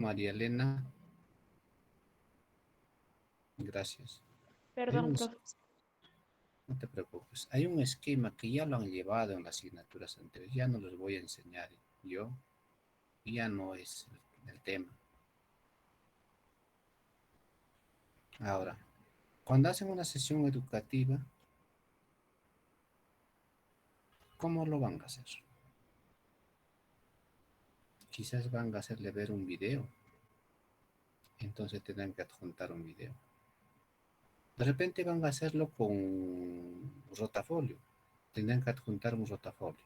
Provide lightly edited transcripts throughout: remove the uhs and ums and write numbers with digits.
María Elena, gracias. Hay Perdón, un, profe. no te preocupes, hay un esquema que ya lo han llevado en las asignaturas anteriores, ya no les voy a enseñar yo, ya no es el tema. Ahora, cuando hacen una sesión educativa, ¿cómo lo van a hacer? Quizás van a hacerle ver un video, entonces tendrán que adjuntar un video. De repente van a hacerlo con rotafolio, tendrán que adjuntar un rotafolio.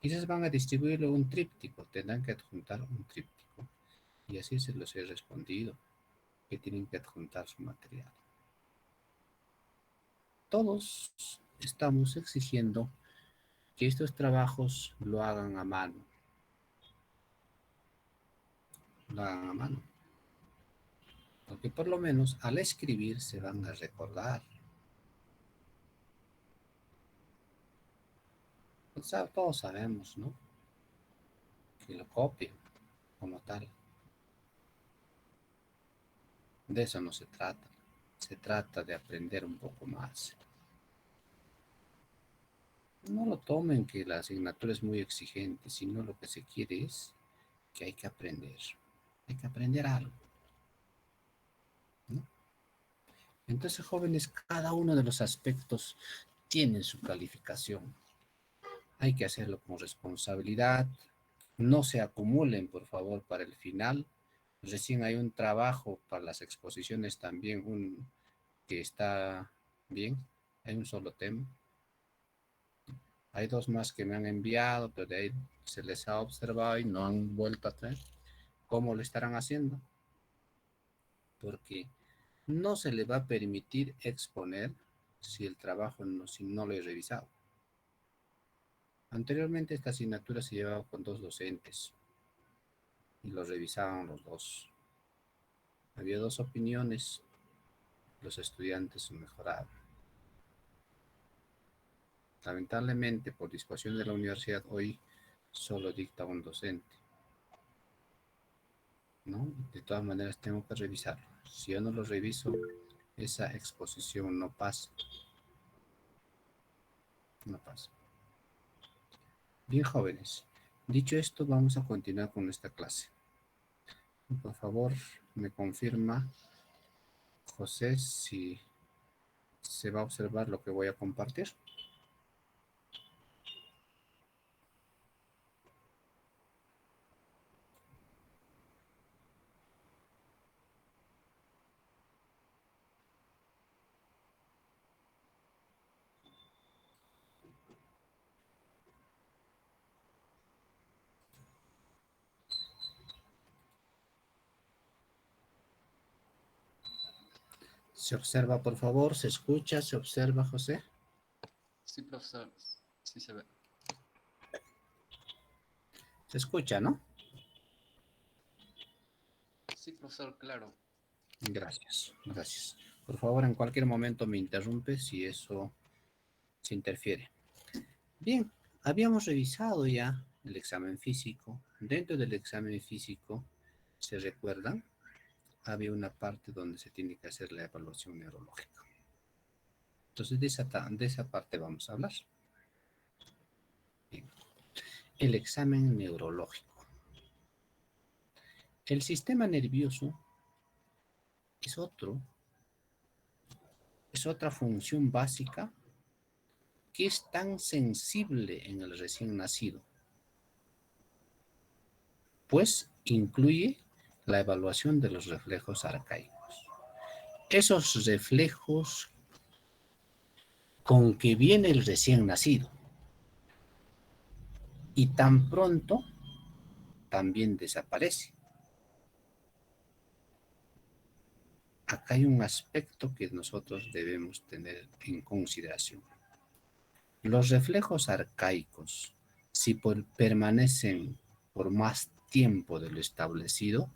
Quizás van a distribuirlo un tríptico, tendrán que adjuntar un tríptico. Y así se los he respondido, que tienen que adjuntar su material. Todos estamos exigiendo que estos trabajos lo hagan a mano. Lo hagan a mano. Porque por lo menos al escribir se van a recordar. O sea, todos sabemos, ¿no? Que lo copien como tal. De eso no se trata. Se trata de aprender un poco más. No lo tomen que la asignatura es muy exigente, sino lo que se quiere es que hay que aprender. Hay que aprender algo, ¿no? Entonces, jóvenes, cada uno de los aspectos tiene su calificación. Hay que hacerlo con responsabilidad. No se acumulen, por favor, para el final. Recién hay un trabajo para las exposiciones también, que está bien. Hay un solo tema. Hay dos más que me han enviado, pero de ahí se les ha observado y no han vuelto a traer. ¿Cómo lo estarán haciendo? Porque no se le va a permitir exponer si el trabajo si no lo he revisado. Anteriormente esta asignatura se llevaba con dos docentes y lo revisaban los dos. Había dos opiniones, los estudiantes mejoraban. Lamentablemente, por disposición de la universidad, hoy solo dicta un docente, ¿no? De todas maneras tengo que revisarlo. Si yo no lo reviso, esa exposición no pasa. No pasa. Bien, jóvenes. Dicho esto, vamos a continuar con esta clase. Por favor, me confirma, José, si se va a observar lo que voy a compartir. Se observa, por favor, se escucha, se observa, José. Sí, profesor, sí se ve. Se escucha, ¿no? Sí, profesor, claro. Gracias, gracias. Por favor, en cualquier momento me interrumpe si eso se interfiere. Bien, habíamos revisado ya el examen físico. Dentro del examen físico, ¿se recuerdan? Había una parte donde se tiene que hacer la evaluación neurológica. Entonces, de esa parte vamos a hablar. Bien. El examen neurológico. El sistema nervioso es es otra función básica que es tan sensible en el recién nacido, pues incluye la evaluación de los reflejos arcaicos. Esos reflejos con que viene el recién nacido y tan pronto también desaparece. Acá hay un aspecto que nosotros debemos tener en consideración. Los reflejos arcaicos, si permanecen por más tiempo de lo establecido,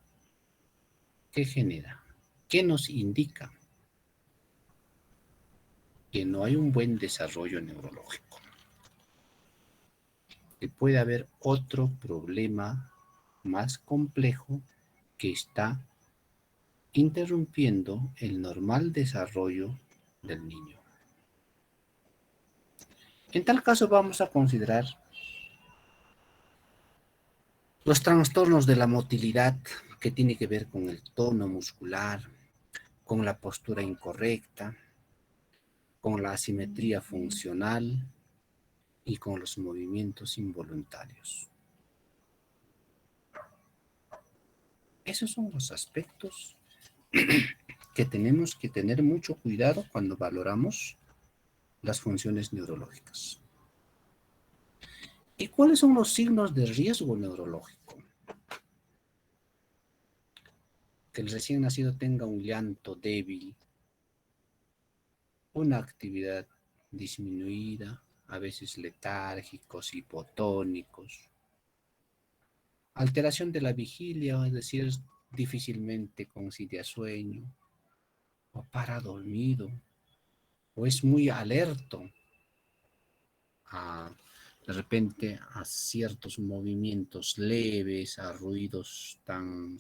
¿qué genera? ¿Qué nos indica? Que no hay un buen desarrollo neurológico. Que puede haber otro problema más complejo que está interrumpiendo el normal desarrollo del niño. En tal caso vamos a considerar los trastornos de la motilidad que tiene que ver con el tono muscular, con la postura incorrecta, con la asimetría funcional y con los movimientos involuntarios. Esos son los aspectos que tenemos que tener mucho cuidado cuando valoramos las funciones neurológicas. ¿Y cuáles son los signos de riesgo neurológico? Que el recién nacido tenga un llanto débil, una actividad disminuida, a veces letárgicos, hipotónicos, alteración de la vigilia, es decir, difícilmente concilia sueño, o para dormido, o es muy alerto a, de repente a ciertos movimientos leves, a ruidos tan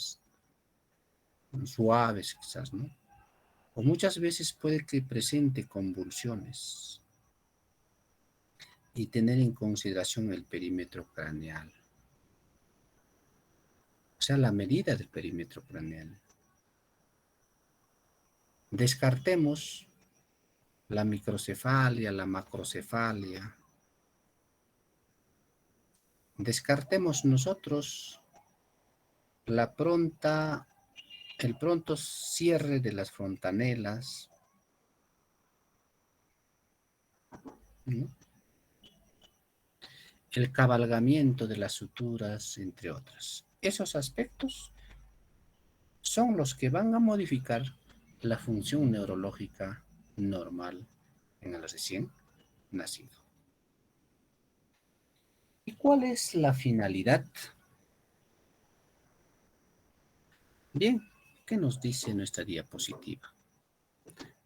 suaves quizás, ¿no? O muchas veces puede que presente convulsiones y tener en consideración el perímetro craneal, o sea, la medida del perímetro craneal. Descartemos la microcefalia, la macrocefalia. Descartemos nosotros la pronta, el pronto cierre de las fontanelas, ¿no? El cabalgamiento de las suturas, entre otras. Esos aspectos son los que van a modificar la función neurológica normal en el recién nacido. ¿Y cuál es la finalidad? Bien, ¿qué nos dice nuestra diapositiva?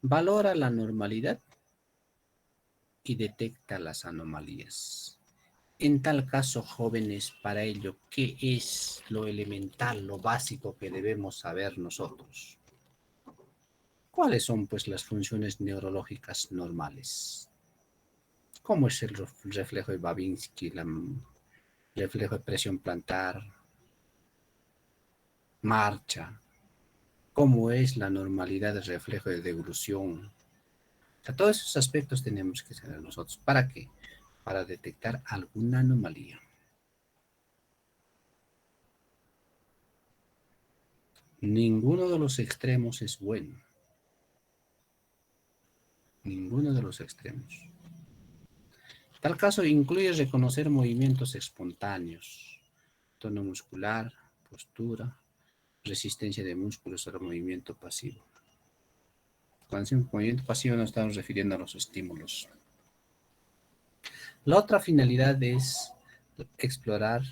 Valora la normalidad y detecta las anomalías. En tal caso, jóvenes, para ello, ¿qué es lo elemental, lo básico que debemos saber nosotros? ¿Cuáles son, pues, las funciones neurológicas normales? ¿Cómo es el reflejo de Babinski, el reflejo de presión plantar, marcha? ¿Cómo es la normalidad del reflejo de deglución? O sea, todos esos aspectos tenemos que saber nosotros. ¿Para qué? Para detectar alguna anomalía. Ninguno de los extremos es bueno. Ninguno de los extremos. Tal caso incluye reconocer movimientos espontáneos, tono muscular, postura, resistencia de músculos al movimiento pasivo. Cuando decimos movimiento pasivo nos estamos refiriendo a los estímulos. La otra finalidad es explorar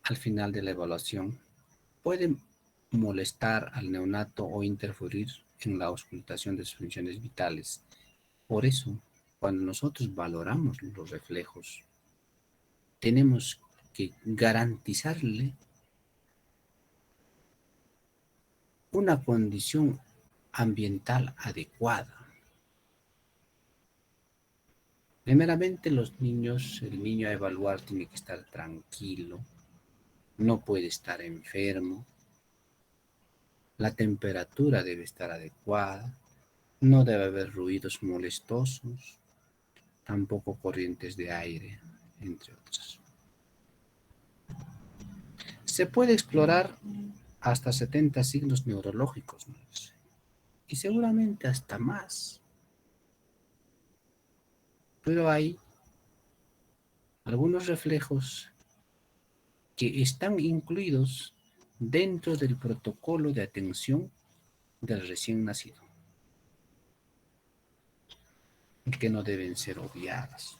al final de la evaluación. Puede molestar al neonato o interferir en la auscultación de sus funciones vitales. Por eso, cuando nosotros valoramos los reflejos, tenemos que garantizarle una condición ambiental adecuada. Primeramente, los niños, el niño a evaluar tiene que estar tranquilo, no puede estar enfermo, la temperatura debe estar adecuada, no debe haber ruidos molestosos, tampoco corrientes de aire, entre otras. Se puede explorar hasta 70 signos neurológicos, ¿no? Y seguramente hasta más. Pero hay algunos reflejos que están incluidos dentro del protocolo de atención del recién nacido y que no deben ser obviadas.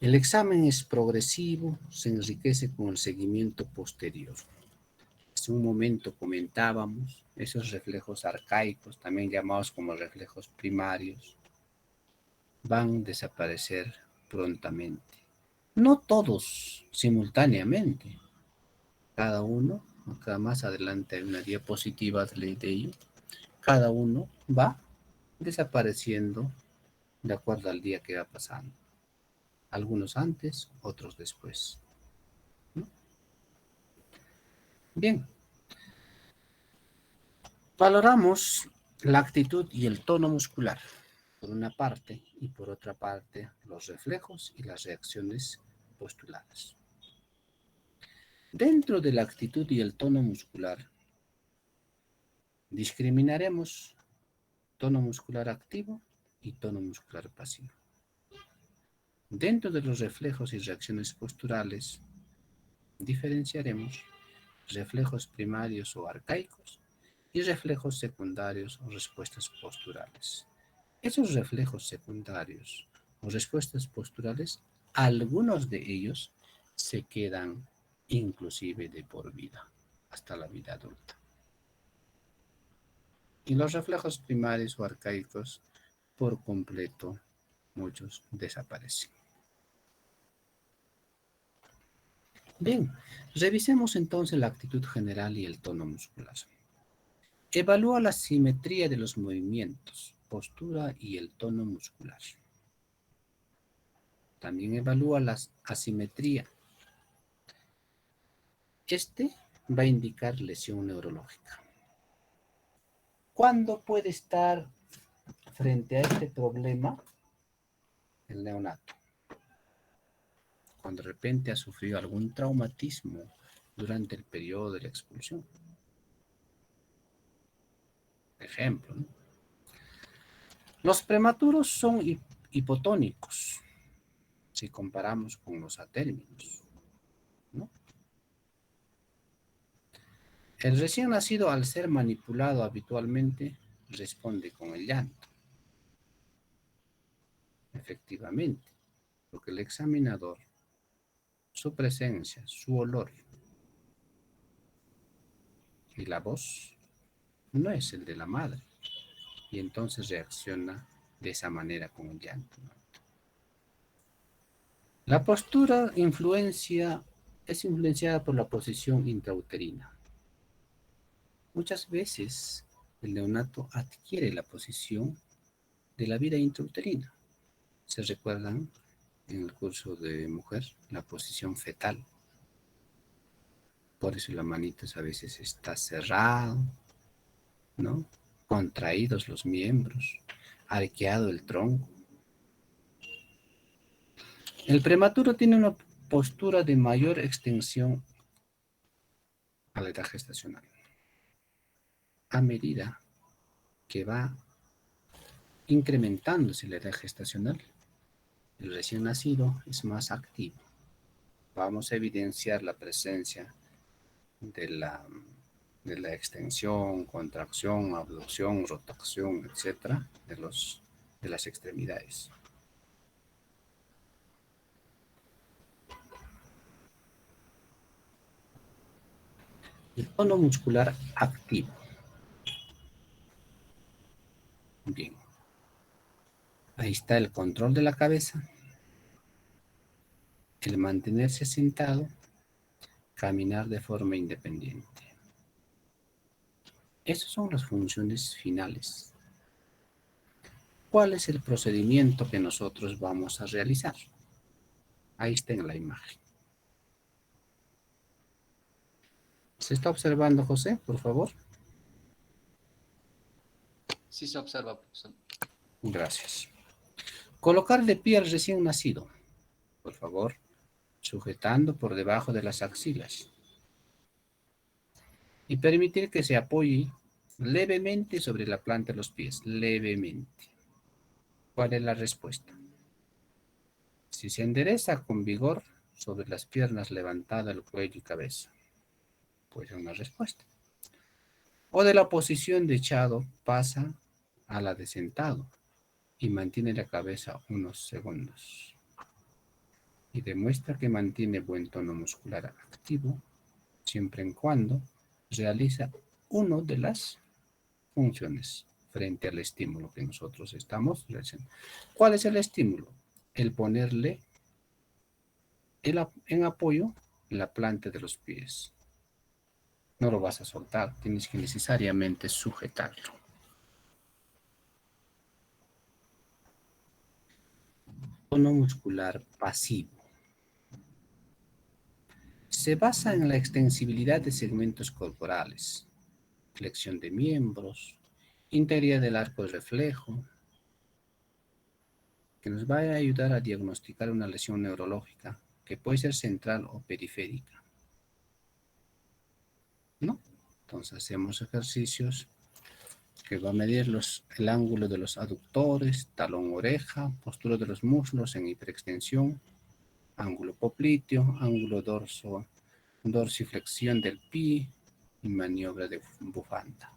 El examen es progresivo, se enriquece con el seguimiento posterior. Hace un momento comentábamos esos reflejos arcaicos, también llamados como reflejos primarios, van a desaparecer prontamente. No todos simultáneamente. Cada uno, acá más adelante hay una diapositiva de ello, cada uno va desapareciendo de acuerdo al día que va pasando. Algunos antes, otros después, ¿no? Bien, valoramos la actitud y el tono muscular, por una parte, y por otra parte, los reflejos y las reacciones postulares. Dentro de la actitud y el tono muscular, discriminaremos tono muscular activo y tono muscular pasivo. Dentro de los reflejos y reacciones posturales, diferenciaremos reflejos primarios o arcaicos y reflejos secundarios o respuestas posturales. Esos reflejos secundarios o respuestas posturales, algunos de ellos se quedan inclusive de por vida, hasta la vida adulta. Y los reflejos primarios o arcaicos, por completo, muchos desaparecen. Bien, revisemos entonces la actitud general y el tono muscular. Evalúa la simetría de los movimientos, postura y el tono muscular. También evalúa la asimetría. Este va a indicar lesión neurológica. ¿Cuándo puede estar frente a este problema el neonato? Cuando de repente ha sufrido algún traumatismo durante el periodo de la expulsión. Ejemplo, ¿no? Los prematuros son hipotónicos si comparamos con los atérminos, ¿no? El recién nacido, al ser manipulado habitualmente, responde con el llanto. Efectivamente, porque el examinador, su presencia, su olor y la voz no es el de la madre, y entonces reacciona de esa manera con el llanto, ¿no? La postura es influenciada por la posición intrauterina. Muchas veces el neonato adquiere la posición de la vida intrauterina. ¿Se recuerdan en el curso de mujer la posición fetal? Por eso las manitas a veces está cerrado, ¿no? Contraídos los miembros, arqueado el tronco. El prematuro tiene una postura de mayor extensión a la edad gestacional. A medida que va incrementándose la edad gestacional, el recién nacido es más activo. Vamos a evidenciar la presencia de la extensión, contracción, abducción, rotación, etcétera, de las extremidades. El tono muscular activo. Bien. Ahí está el control de la cabeza, el mantenerse sentado, caminar de forma independiente. Esas son las funciones finales. ¿Cuál es el procedimiento que nosotros vamos a realizar? Ahí está en la imagen. ¿Se está observando, José, por favor? Sí se observa, profesor. Gracias. Colocar de pie al recién nacido, por favor, sujetando por debajo de las axilas. Y permitir que se apoye levemente sobre la planta de los pies, levemente. ¿Cuál es la respuesta? Si se endereza con vigor sobre las piernas levantada el cuello y cabeza, pues es una respuesta. O de la posición de echado pasa a la de sentado y mantiene la cabeza unos segundos. Y demuestra que mantiene buen tono muscular activo siempre y cuando realiza una de las funciones frente al estímulo que nosotros estamos realizando. ¿Cuál es el estímulo? El ponerle en apoyo la planta de los pies. No lo vas a soltar, tienes que necesariamente sujetarlo. Tono muscular pasivo. Se basa en la extensibilidad de segmentos corporales, flexión de miembros, integridad del arco de reflejo, que nos va a ayudar a diagnosticar una lesión neurológica que puede ser central o periférica, ¿no? Entonces hacemos ejercicios que va a medir el ángulo de los aductores, talón-oreja, postura de los muslos en hiperextensión, ángulo popliteo, ángulo dorsiflexión del pie y maniobra de bufanda.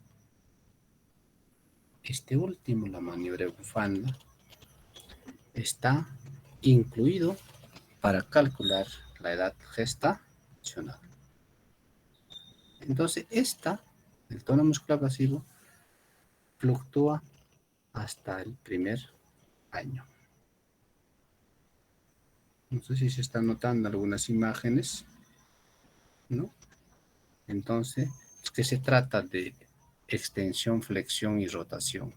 Este último, la maniobra de bufanda, está incluido para calcular la edad gestacional. Entonces, el tono muscular pasivo, fluctúa hasta el primer año. No sé si se están notando algunas imágenes, ¿no? Entonces, es que se trata de extensión, flexión y rotación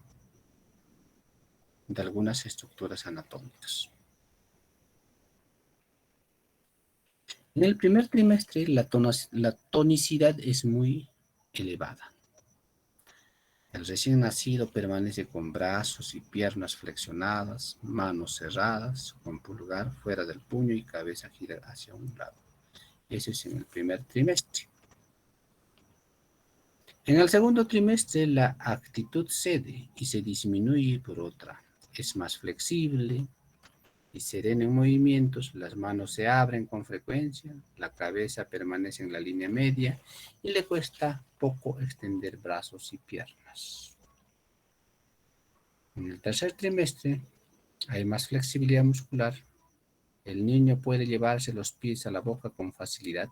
de algunas estructuras anatómicas. En el primer trimestre, la tonicidad es muy elevada. El recién nacido permanece con brazos y piernas flexionadas, manos cerradas, con pulgar fuera del puño y cabeza gira hacia un lado. Eso es en el primer trimestre. En el segundo trimestre, la actitud cede y se disminuye por otra. Es más flexible y serena en movimientos, las manos se abren con frecuencia, la cabeza permanece en la línea media y le cuesta poco extender brazos y piernas. En el tercer trimestre hay más flexibilidad muscular. El niño puede llevarse los pies a la boca con facilidad.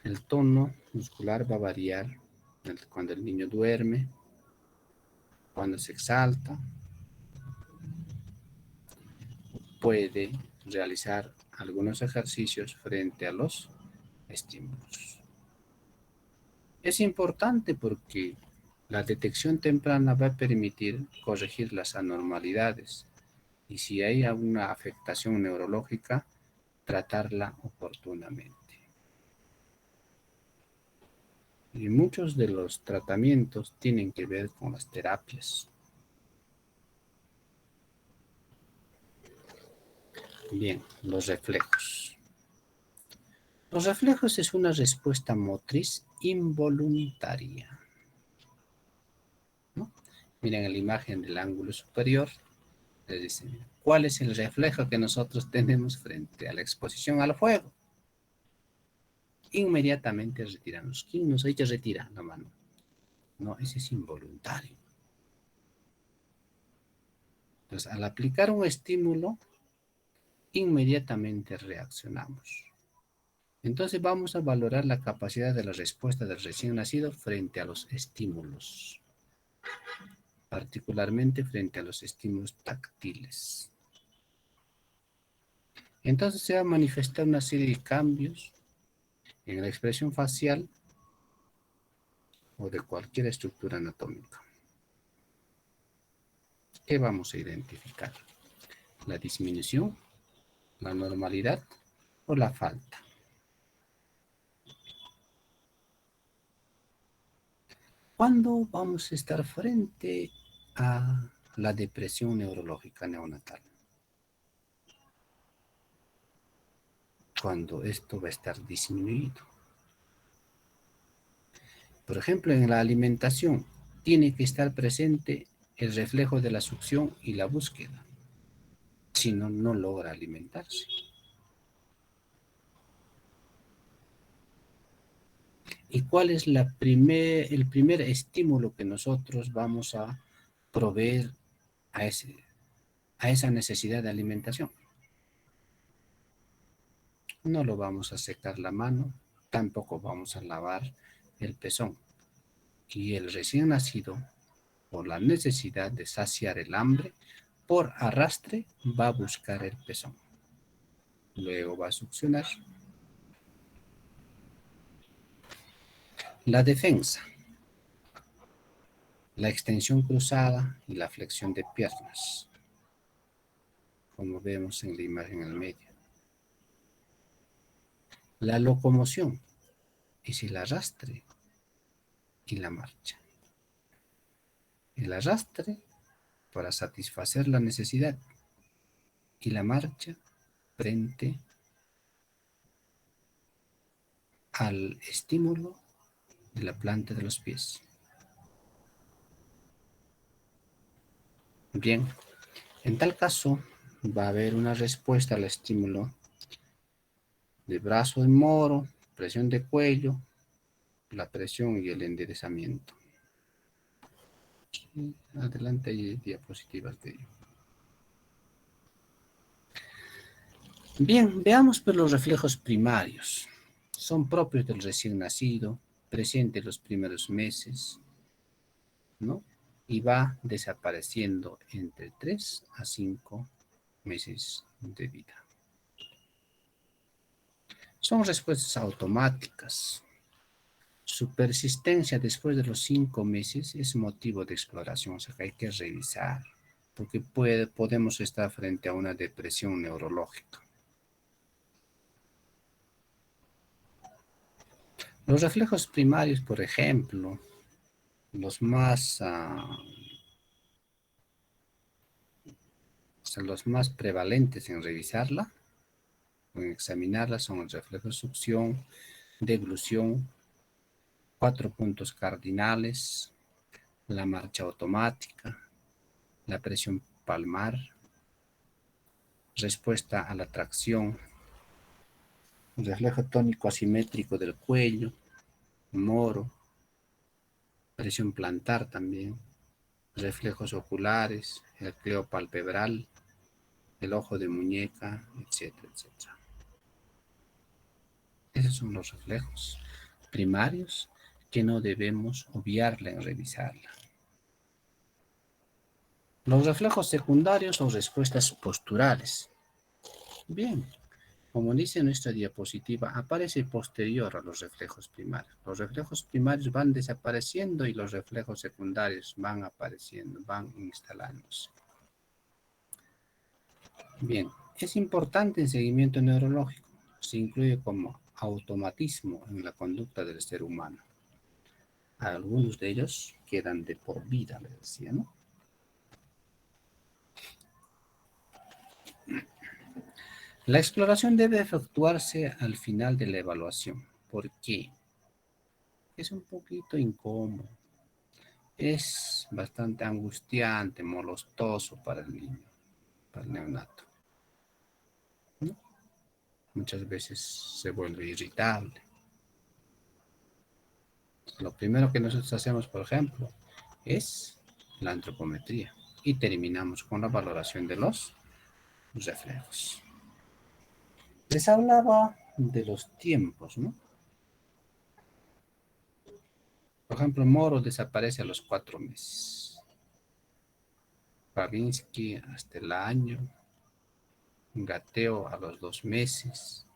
El tono muscular va a variar cuando el niño duerme, cuando se exalta. Puede realizar algunos ejercicios frente a los estímulos. Es importante porque la detección temprana va a permitir corregir las anormalidades y si hay alguna afectación neurológica, tratarla oportunamente. Y muchos de los tratamientos tienen que ver con las terapias. Bien, los reflejos. Los reflejos es una respuesta motriz involuntaria, ¿no? Miren la imagen del ángulo superior. Les dicen, ¿cuál es el reflejo que nosotros tenemos frente a la exposición al fuego? Inmediatamente retiramos. ¿Quién nos ha hecho retirar la mano? No, ese es involuntario. Entonces, al aplicar un estímulo, inmediatamente reaccionamos. Entonces vamos a valorar la capacidad de la respuesta del recién nacido frente a los estímulos, particularmente frente a los estímulos táctiles. Entonces se va a manifestar una serie de cambios en la expresión facial o de cualquier estructura anatómica. ¿Qué vamos a identificar? ¿La disminución, la normalidad o la falta? ¿Cuándo vamos a estar frente a la depresión neurológica neonatal? Cuando esto va a estar disminuido. Por ejemplo, en la alimentación tiene que estar presente el reflejo de la succión y la búsqueda. Si no, no logra alimentarse. ¿Y cuál es el primer estímulo que nosotros vamos a proveer a esa necesidad de alimentación? No lo vamos a secar la mano, tampoco vamos a lavar el pezón. Y el recién nacido, por la necesidad de saciar el hambre, por arrastre va a buscar el pezón. Luego va a succionar. La defensa, la extensión cruzada y la flexión de piernas, como vemos en la imagen al medio. La locomoción es el arrastre y la marcha. El arrastre para satisfacer la necesidad y la marcha frente al estímulo de la planta de los pies. Bien, en tal caso va a haber una respuesta al estímulo de brazo de moro, presión de cuello, la presión y el enderezamiento. Adelante hay diapositivas de ello. Bien, veamos pues los reflejos primarios. Son propios del recién nacido, presentes los primeros meses, ¿no? Y va desapareciendo entre 3 a 5 meses de vida. Son respuestas automáticas. Su persistencia después de los 5 meses es motivo de exploración, o sea que hay que revisar, porque podemos estar frente a una depresión neurológica. Los reflejos primarios, por ejemplo, los más prevalentes en revisarla, en examinarla, son el reflejo de succión, deglución, 4 puntos cardinales, la marcha automática, la presión palmar, respuesta a la tracción, reflejo tónico asimétrico del cuello, moro, presión plantar también, reflejos oculares, el cleo palpebral, el ojo de muñeca, etcétera, etcétera. Esos son los reflejos primarios que no debemos obviarla en revisarla. Los reflejos secundarios son respuestas posturales. Bien, como dice nuestra diapositiva, aparece posterior a los reflejos primarios. Los reflejos primarios van desapareciendo y los reflejos secundarios van apareciendo, van instalándose. Bien, es importante en seguimiento neurológico. Se incluye como automatismo en la conducta del ser humano. Algunos de ellos quedan de por vida, le decía, ¿no? La exploración debe efectuarse al final de la evaluación. ¿Por qué? Es un poquito incómodo. Es bastante angustiante, molestoso para el niño, para el neonato, ¿no? Muchas veces se vuelve irritable. Lo primero que nosotros hacemos, por ejemplo, es la antropometría y terminamos con la valoración de los reflejos. Les hablaba de los tiempos, ¿no? Por ejemplo, Moro desaparece a los 4 meses. Babinski hasta el año. Gateo a los 2 meses.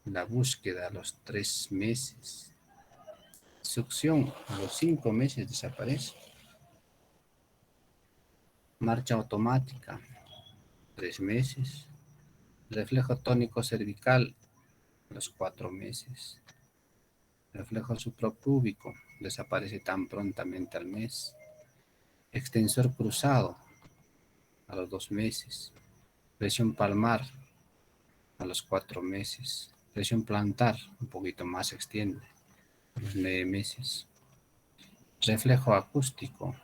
La búsqueda a los 3 meses. Succión a los 5 meses desaparece. Marcha automática, 3 meses. Reflejo tónico cervical a los 4 meses. Reflejo suprapúbico desaparece tan prontamente al mes. Extensor cruzado a los 2 meses. Presión palmar a los 4 meses. Presión plantar un poquito más se extiende a los 9 meses. Reflejo acústico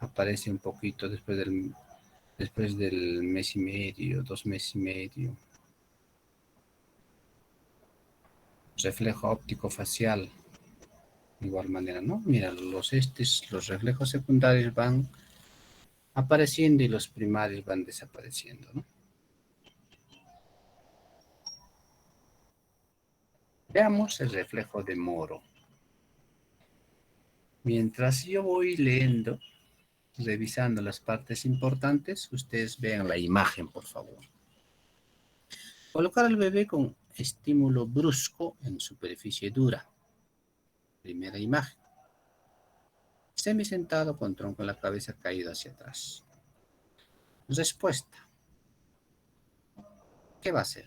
aparece un poquito después del mes y medio, 2 meses y medio. Reflejo óptico facial, de igual manera, ¿no? Mira, los reflejos secundarios van apareciendo y los primarios van desapareciendo, ¿no? Veamos el reflejo de Moro. Mientras yo voy leyendo, revisando las partes importantes, ustedes vean la imagen, por favor. Colocar al bebé con estímulo brusco en superficie dura. Primera imagen. Semisentado con tronco en la cabeza caído hacia atrás. Respuesta. ¿Qué va a hacer?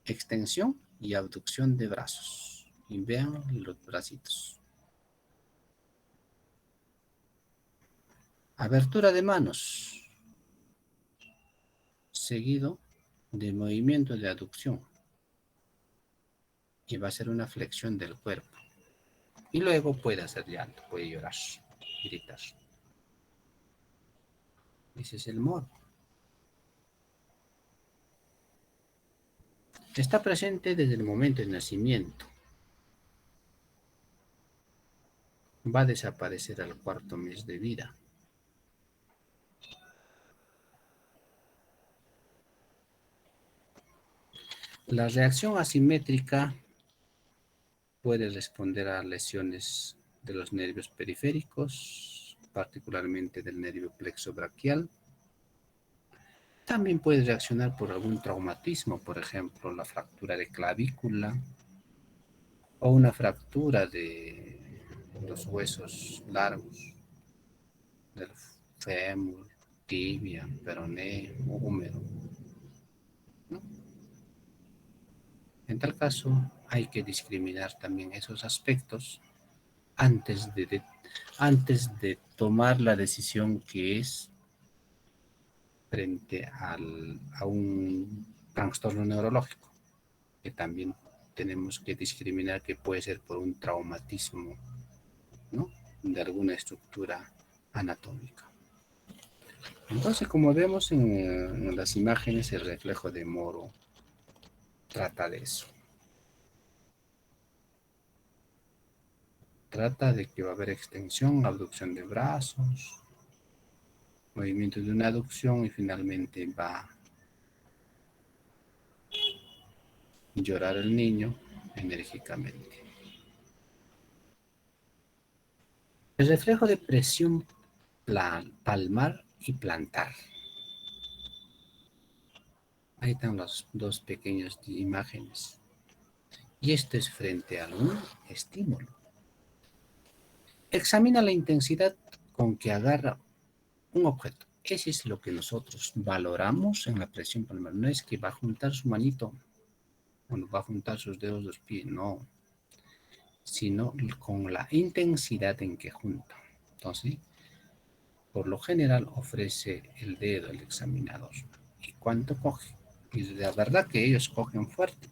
Extensión y abducción de brazos. Y vean los bracitos. Abertura de manos. Seguido de movimiento de aducción. Y va a ser una flexión del cuerpo. Y luego puede hacer llanto, puede llorar, gritar. Ese es el moro. Está presente desde el momento del nacimiento. Va a desaparecer al 4º mes de vida. La reacción asimétrica puede responder a lesiones de los nervios periféricos, particularmente del nervio plexo braquial. También puede reaccionar por algún traumatismo, por ejemplo, la fractura de clavícula o una fractura de los huesos largos, del fémur, tibia, peroné, húmero, ¿no? En tal caso, hay que discriminar también esos aspectos antes de tomar la decisión que es frente a un trastorno neurológico, que también tenemos que discriminar que puede ser por un traumatismo, ¿no?, de alguna estructura anatómica. Entonces, como vemos en las imágenes, el reflejo de Moro trata de eso. Trata de que va a haber extensión, abducción de brazos, movimiento de una aducción y finalmente va a llorar el niño enérgicamente. El reflejo de presión palmar y plantar. Ahí están las dos pequeñas imágenes. Y esto es frente a un estímulo. Examina la intensidad con que agarra un objeto. Ese es lo que nosotros valoramos en la presión palmar. No es que va a juntar su manito, bueno, va a juntar sus dedos de los pies, no, sino con la intensidad en que junta. Entonces, por lo general ofrece el dedo el examinador. ¿Y cuánto coge? Y la verdad que ellos cogen fuerte.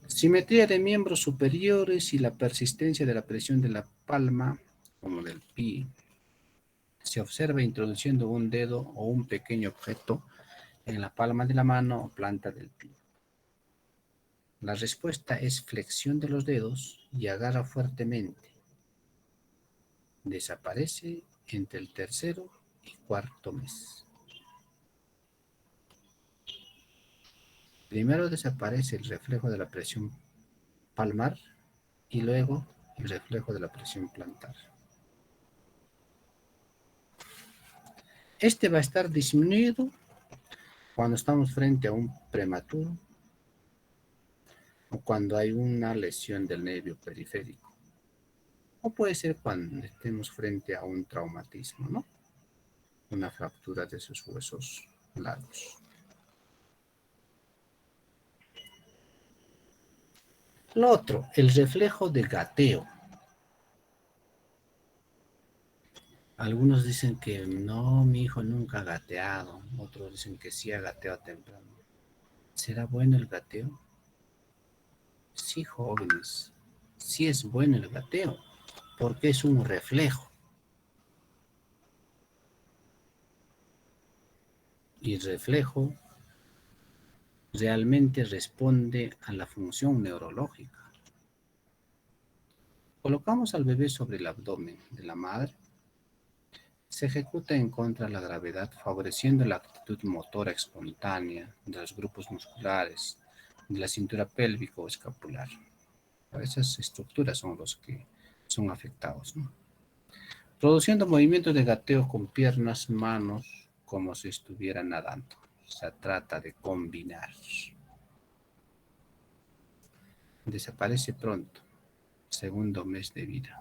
Simetría de miembros superiores y la persistencia de la presión de la palma, como del pie, se observa introduciendo un dedo o un pequeño objeto en la palma de la mano o planta del pie. La respuesta es flexión de los dedos y agarra fuertemente. Desaparece entre el 3º y 4º mes. Primero desaparece el reflejo de la presión palmar y luego el reflejo de la presión plantar. Este va a estar disminuido cuando estamos frente a un prematuro o cuando hay una lesión del nervio periférico. O puede ser cuando estemos frente a un traumatismo, ¿no? Una fractura de esos huesos largos. Lo otro, el reflejo de gateo. Algunos dicen que no, mi hijo nunca ha gateado. Otros dicen que sí ha gateado temprano. ¿Será bueno el gateo? Sí, jóvenes. Sí es bueno el gateo, porque es un reflejo. Y el reflejo realmente responde a la función neurológica. Colocamos al bebé sobre el abdomen de la madre. Se ejecuta en contra de la gravedad, favoreciendo la actitud motora espontánea de los grupos musculares, de la cintura pélvica o escapular. Esas estructuras son los que son afectados, ¿no? produciendo movimientos de gateo con piernas, manos, como si estuviera nadando. Se trata de combinar. Desaparece pronto, segundo mes de vida.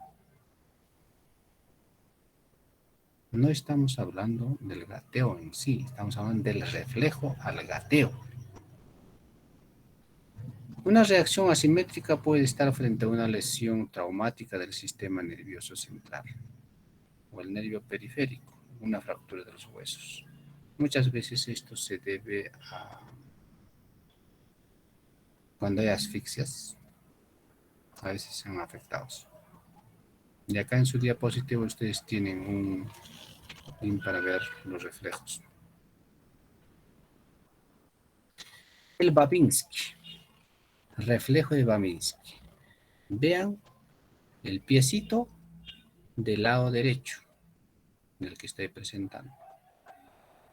No estamos hablando del gateo en sí, estamos hablando del reflejo al gateo. Una reacción asimétrica puede estar frente a una lesión traumática del sistema nervioso central o el nervio periférico, una fractura de los huesos. Muchas veces esto se debe a cuando hay asfixias, a veces son afectados. Y acá en su diapositiva ustedes tienen un link para ver los reflejos. El Babinski, reflejo de Babinski. Vean el piecito del lado derecho del que estoy presentando.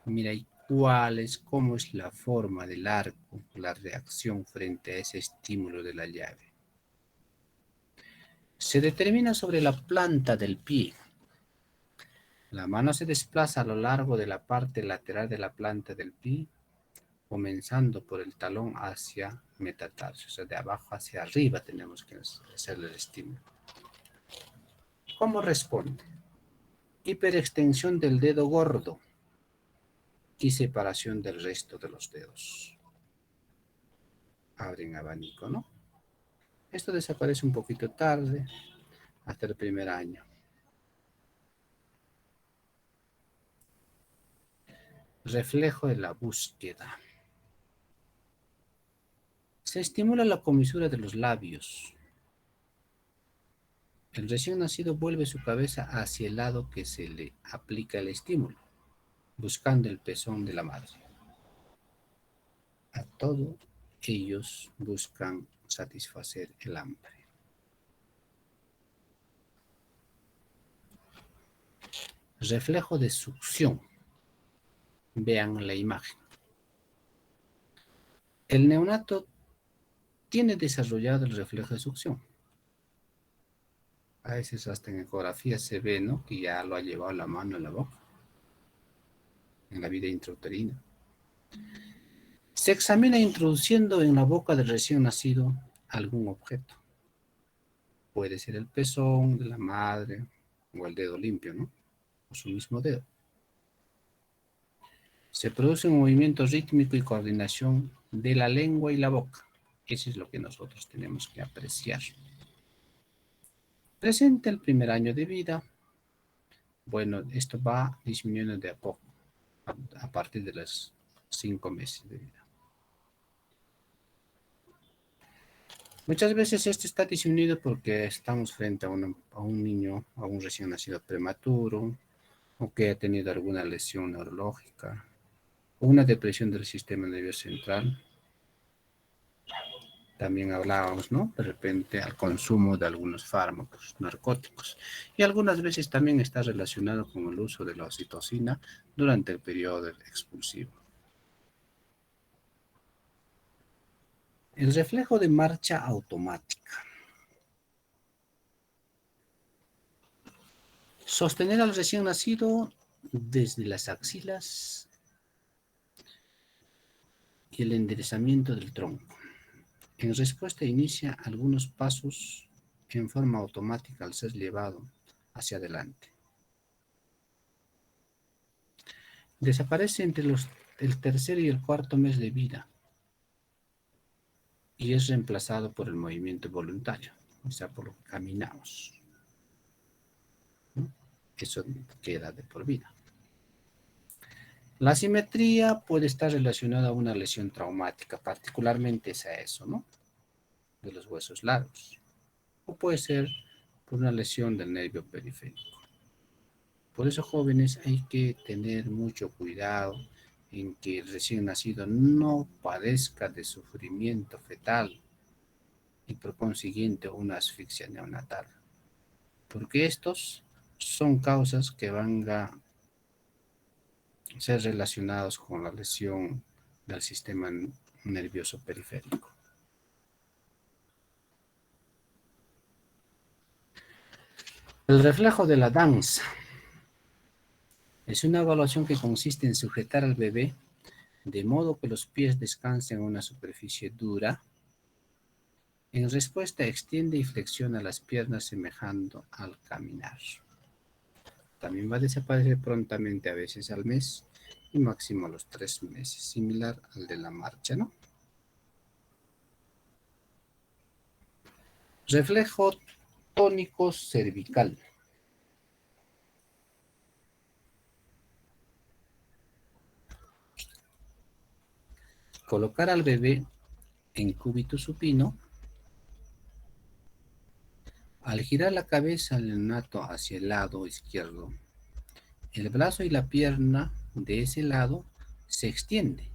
Mira ahí cómo es la forma del arco, la reacción frente a ese estímulo de la llave. Se determina sobre la planta del pie. La mano se desplaza a lo largo de la parte lateral de la planta del pie, comenzando por el talón hacia metatarso, o sea, de abajo hacia arriba tenemos que hacerle el estímulo. ¿Cómo responde? Hiperextensión del dedo gordo y separación del resto de los dedos. Abren abanico, ¿no? Esto desaparece un poquito tarde, hasta el primer año. Reflejo de la búsqueda. Se estimula la comisura de los labios. El recién nacido vuelve su cabeza hacia el lado que se le aplica el estímulo, buscando el pezón de la madre. A todos ellos buscan satisfacer el hambre. Reflejo de succión. Vean la imagen. El neonato tiene desarrollado el reflejo de succión. A veces hasta en ecografía se ve, ¿no?, que ya lo ha llevado la mano en la boca, en la vida intrauterina. Se examina introduciendo en la boca del recién nacido algún objeto. Puede ser el pezón de la madre o el dedo limpio, ¿no?, o su mismo dedo. Se produce un movimiento rítmico y coordinación de la lengua y la boca. Eso es lo que nosotros tenemos que apreciar. Presente el primer año de vida. Bueno, esto va disminuyendo de a poco, a partir de los 5 meses de vida. Muchas veces esto está disminuido porque estamos frente a un niño, a un recién nacido prematuro, o que ha tenido alguna lesión neurológica, o una depresión del sistema nervioso central. También hablábamos, ¿no?, de repente al consumo de algunos fármacos narcóticos. Y algunas veces también está relacionado con el uso de la oxitocina durante el periodo expulsivo. El reflejo de marcha automática. Sostener al recién nacido desde las axilas y el enderezamiento del tronco. En respuesta inicia algunos pasos en forma automática al ser llevado hacia adelante. Desaparece entre el tercer y el cuarto mes de vida y es reemplazado por el movimiento voluntario, o sea, por lo que caminamos, ¿no? Eso queda de por vida. La asimetría puede estar relacionada a una lesión traumática, particularmente es a eso, ¿no?, de los huesos largos, o puede ser por una lesión del nervio periférico. Por eso, jóvenes, hay que tener mucho cuidado en que el recién nacido no padezca de sufrimiento fetal y por consiguiente una asfixia neonatal, porque estos son causas que van a ser relacionados con la lesión del sistema nervioso periférico. El reflejo de la danza. Es una evaluación que consiste en sujetar al bebé de modo que los pies descansen en una superficie dura. En respuesta, extiende y flexiona las piernas semejando al caminar. También va a desaparecer prontamente, a veces al mes y máximo a los 3 meses, similar al de la marcha, ¿no? Reflejo tónico cervical. Colocar al bebé en cúbito supino. Al girar la cabeza del neonato hacia el lado izquierdo, el brazo y la pierna de ese lado se extiende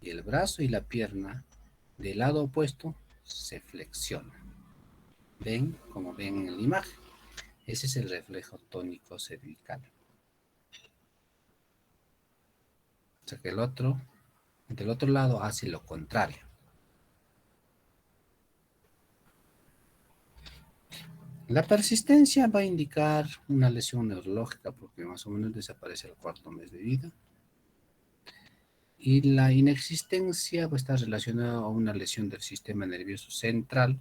y el brazo y la pierna del lado opuesto se flexionan. ¿Ven? Como ven en la imagen. Ese es el reflejo tónico cervical. O sea que el otro, del otro lado, hace lo contrario. La persistencia va a indicar una lesión neurológica porque más o menos desaparece al 4.º mes de vida. Y la inexistencia va a estar relacionada a una lesión del sistema nervioso central.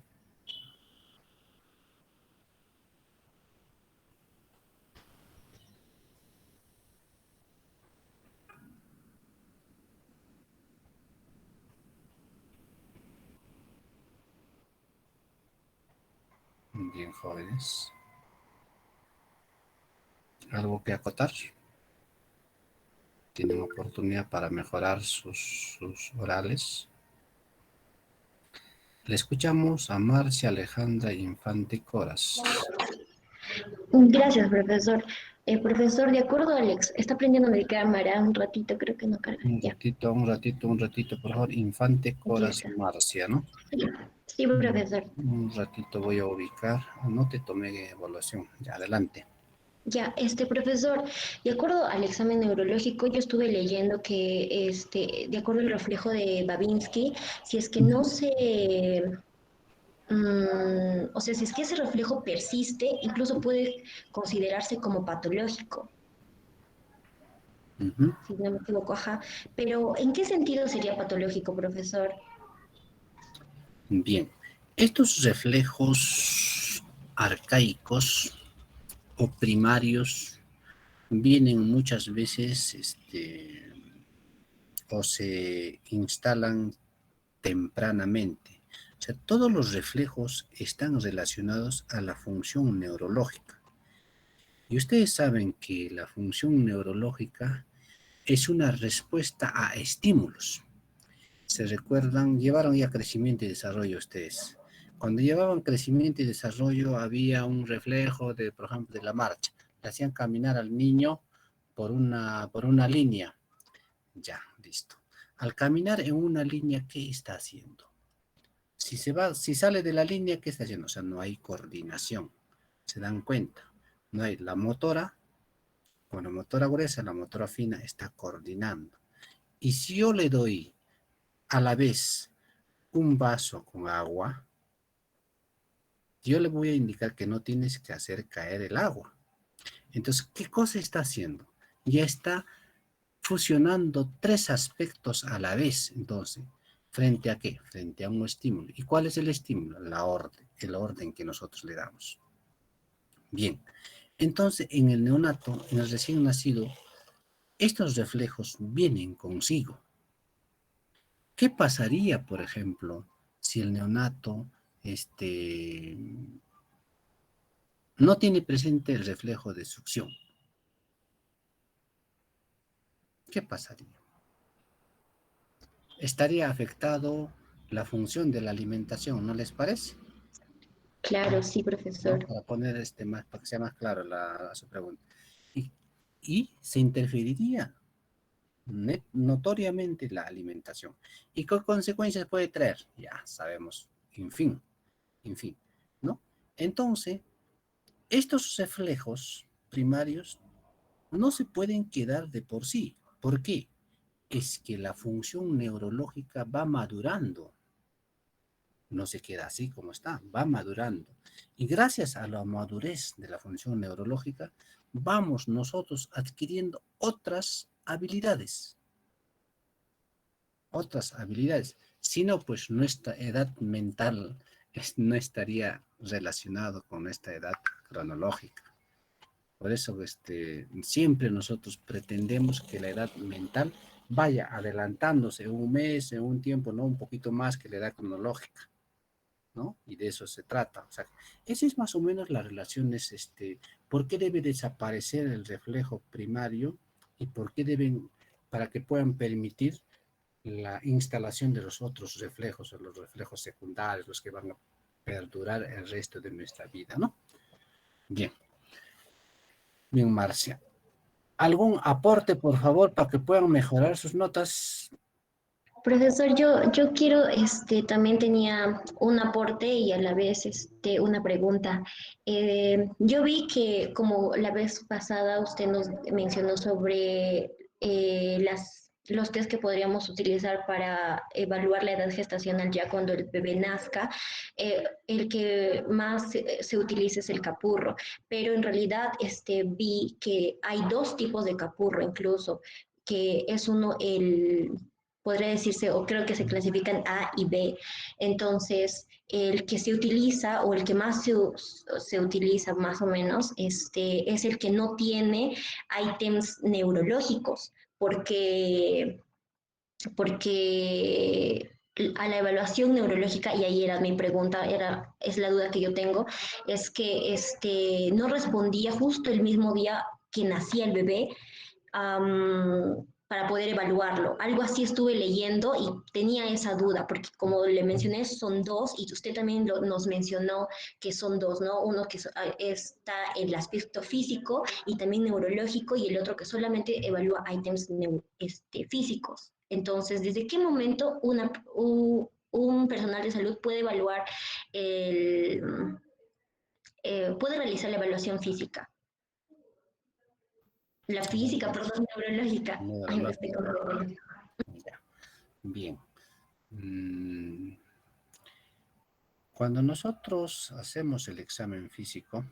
Bien, jóvenes. ¿Algo que acotar? Tienen oportunidad para mejorar sus orales. Le escuchamos a Marcia Alejandra Infante Coras. Gracias, profesor. Profesor, de acuerdo, Alex, está aprendiendo mi cámara un ratito, creo que no carga. Un Ya, ratito, por favor. Infante ya Coras está. Marcia, ¿no? Sí, profesor. Un ratito voy a ubicar. No te tomé evaluación. Ya, adelante. Ya, profesor, de acuerdo al examen neurológico, yo estuve leyendo que, de acuerdo al reflejo de Babinski, si es que no se, o sea, si es que ese reflejo persiste, incluso puede considerarse como patológico, Ujú. si no me equivoco, ajá. Pero, ¿en qué sentido sería patológico, profesor? Bien. Estos reflejos arcaicos o primarios vienen muchas veces o se instalan tempranamente. O sea, todos los reflejos están relacionados a la función neurológica. Y ustedes saben que la función neurológica es una respuesta a estímulos. Se recuerdan, llevaron ya crecimiento y desarrollo ustedes. Cuando llevaban crecimiento y desarrollo había un reflejo de, por ejemplo, de la marcha. Le hacían caminar al niño por una línea. Ya, listo. Al caminar en una línea, ¿qué está haciendo? Si sale de la línea, ¿qué está haciendo? O sea, no hay coordinación. ¿Se dan cuenta? No hay la motora, con la motora gruesa, la motora fina está coordinando. Y si yo le doy a la vez un vaso con agua, yo le voy a indicar que no tienes que hacer caer el agua. Entonces, ¿qué cosa está haciendo? Ya está fusionando 3 aspectos a la vez. Entonces, ¿frente a qué? Frente a un estímulo. ¿Y cuál es el estímulo? El orden que nosotros le damos. Bien, entonces en el neonato, en el recién nacido, estos reflejos vienen consigo. ¿Qué pasaría, por ejemplo, si el neonato no tiene presente el reflejo de succión? ¿Qué pasaría? Estaría afectado la función de la alimentación, ¿no les parece? Claro, sí, ¿No? profesor. Para poner para que sea más claro su pregunta. Y, y se interferiría notoriamente la alimentación. ¿Y qué consecuencias puede traer? Ya sabemos, en fin, ¿no? Entonces, estos reflejos primarios no se pueden quedar de por sí. ¿Por qué? Es que la función neurológica va madurando. No se queda así como está, va madurando. Y gracias a la madurez de la función neurológica, vamos nosotros adquiriendo otras habilidades. Si no, pues nuestra edad mental no estaría relacionado con esta edad cronológica. Por eso siempre nosotros pretendemos que la edad mental vaya adelantándose un mes, en un tiempo, ¿no? Un poquito más que la edad cronológica, ¿no? Y de eso se trata. O sea, esa es más o menos la relación, ¿por qué debe desaparecer el reflejo primario y por qué deben, para que puedan permitir la instalación de los otros reflejos, o los reflejos secundarios, los que van a perdurar el resto de nuestra vida, ¿no? Bien, bien, Marcia. ¿Algún aporte, por favor, para que puedan mejorar sus notas? Profesor, yo quiero, también tenía un aporte y a la vez, una pregunta. Yo vi que como la vez pasada usted nos mencionó sobre los test que podríamos utilizar para evaluar la edad gestacional ya cuando el bebé nazca, el que más se utiliza es el capurro, pero en realidad, vi que hay dos tipos de capurro incluso, que es uno podría decirse, o creo que se clasifican A y B. Entonces, el que se utiliza o el que más se utiliza más o menos, es el que no tiene ítems neurológicos, porque a la evaluación neurológica, y ahí era mi pregunta, es la duda que yo tengo, es que no respondía justo el mismo día que nacía el bebé, para poder evaluarlo. Algo así estuve leyendo y tenía esa duda, porque como le mencioné, son dos, y usted también nos mencionó que son dos, ¿no? Uno que está en el aspecto físico y también neurológico, y el otro que solamente evalúa ítems físicos. Entonces, ¿desde qué momento un personal de salud puede evaluar puede realizar la evaluación física? La física, perdón, neurológica. Ay, me estoy Neurológico. confundiendo. Ya. Bien. Mm, Cuando nosotros hacemos el examen físico,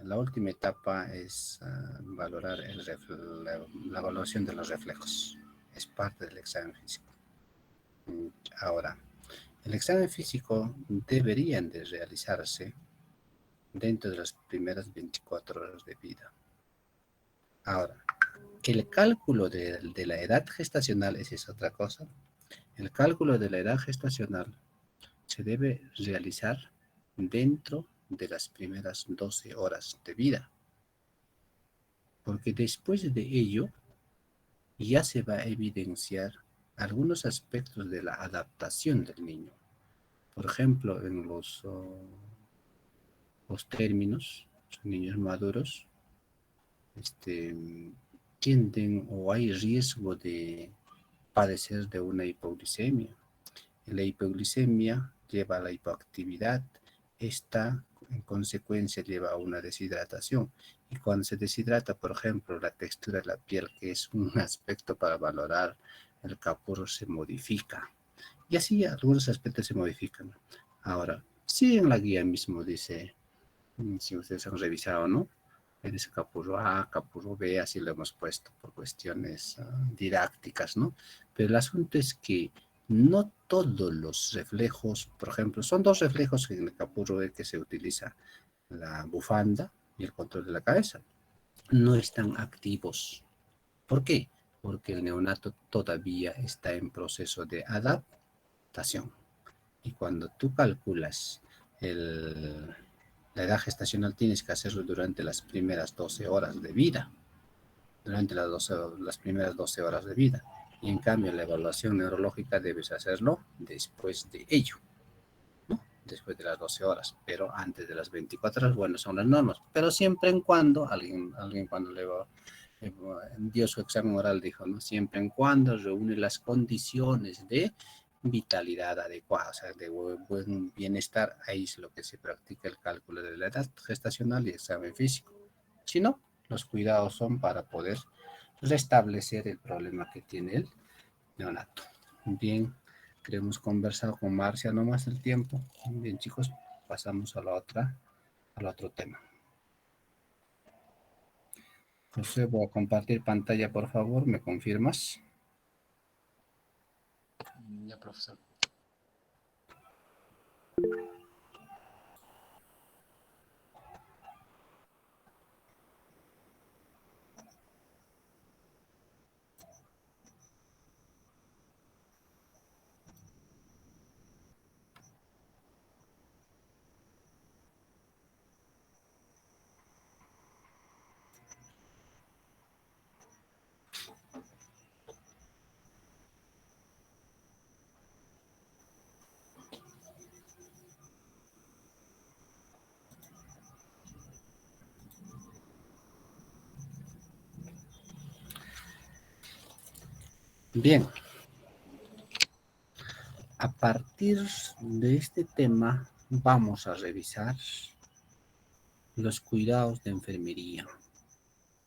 la última etapa es valorar la evaluación de los reflejos. Es parte del examen físico. Ahora, el examen físico deberían de realizarse dentro de las primeras 24 horas de vida. Ahora, que el cálculo de la edad gestacional es otra cosa. El cálculo de la edad gestacional se debe realizar dentro de las primeras 12 horas de vida, porque después de ello ya se va a evidenciar algunos aspectos de la adaptación del niño. Por ejemplo, en los términos, los niños maduros, este, tienden o hay riesgo de padecer de una hipoglicemia. La hipoglicemia lleva a la hipoactividad. Esta, en consecuencia, lleva a una deshidratación. Y cuando se deshidrata, por ejemplo, la textura de la piel, que es un aspecto para valorar el capurro, se modifica. Y así algunos aspectos se modifican. Ahora, si en la guía mismo dice, si ustedes han revisado, ¿no? Dice capurro A, capurro B, así lo hemos puesto por cuestiones didácticas, ¿no? Pero el asunto es que no todos los reflejos, por ejemplo, son dos reflejos en el capurro B que se utiliza, la bufanda y el control de la cabeza, no están activos. ¿Por qué? Porque el neonato todavía está en proceso de adaptación. Y cuando tú calculas la edad gestacional, tienes que hacerlo durante las primeras 12 horas de vida, durante las primeras 12 horas de vida. Y en cambio, la evaluación neurológica debes hacerlo después de ello, ¿no? Después de las 12 horas, pero antes de las 24 horas, bueno, son las normas. Pero siempre en cuando, alguien cuando dio su examen oral dijo, ¿no? Siempre en cuando reúne las condiciones de vitalidad adecuada, o sea, de buen bienestar, ahí es lo que se practica el cálculo de la edad gestacional y examen físico. Si no, los cuidados son para poder restablecer el problema que tiene el neonato. Bien, creo que hemos conversado con Marcia, no más el tiempo. Bien, chicos, pasamos a al otro tema. José, voy a compartir pantalla, por favor, ¿me confirmas? Ya, profesor. Bien, a partir de este tema vamos a revisar los cuidados de enfermería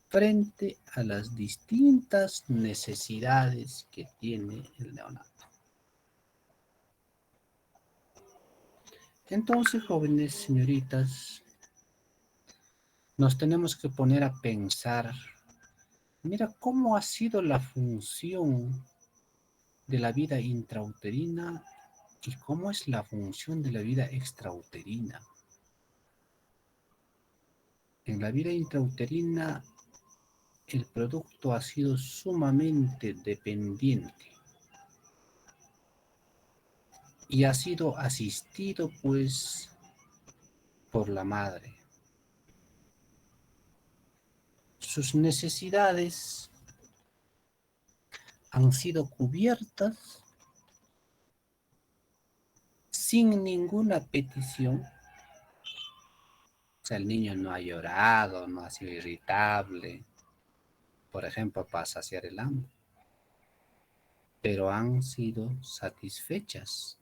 frente a las distintas necesidades que tiene el neonato. Entonces, jóvenes, señoritas, nos tenemos que poner a pensar, mira cómo ha sido la función de la vida intrauterina y cómo es la función de la vida extrauterina. En la vida intrauterina, el producto ha sido sumamente dependiente y ha sido asistido, pues, por la madre. Sus necesidades han sido cubiertas sin ninguna petición. O sea, el niño no ha llorado, no ha sido irritable, por ejemplo, para saciar el hambre, pero han sido satisfechas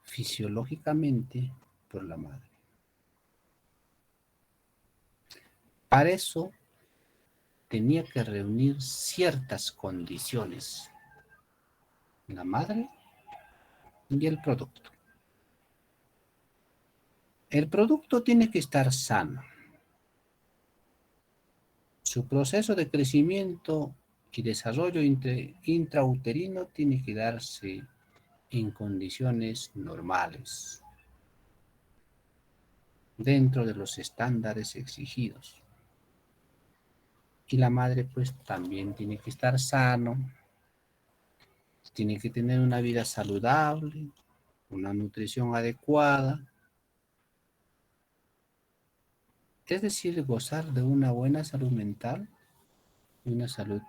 fisiológicamente por la madre. Para eso tenía que reunir ciertas condiciones, la madre y el producto. El producto tiene que estar sano. Su proceso de crecimiento y desarrollo intrauterino tiene que darse en condiciones normales, dentro de los estándares exigidos. Y la madre pues también tiene que estar sano, tiene que tener una vida saludable, una nutrición adecuada, es decir, gozar de una buena salud mental y una salud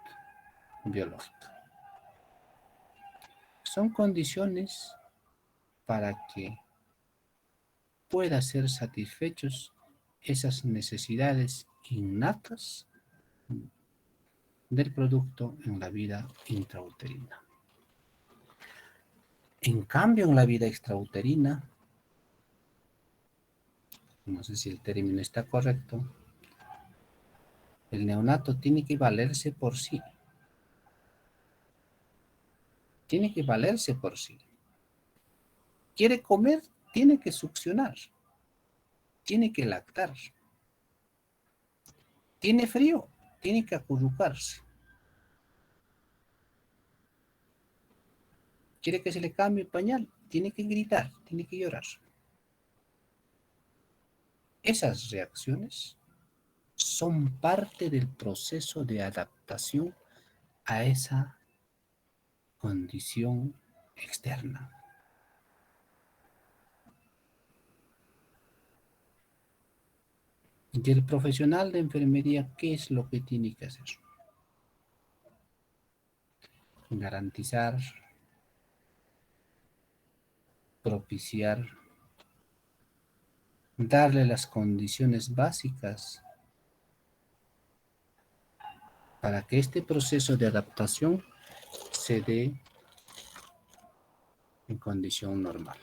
biológica. Son condiciones para que pueda ser satisfechos esas necesidades innatas del producto en la vida intrauterina. En cambio, en la vida extrauterina, no sé si el término está correcto, el neonato tiene que valerse por sí. Tiene que valerse por sí. Quiere comer, tiene que succionar. Tiene que lactar. Tiene frío, tiene que acurrucarse. Quiere que se le cambie el pañal, tiene que gritar, tiene que llorar. Esas reacciones son parte del proceso de adaptación a esa condición externa. Y el profesional de enfermería, ¿qué es lo que tiene que hacer? Garantizar, propiciar, darle las condiciones básicas para que este proceso de adaptación se dé en condición normal.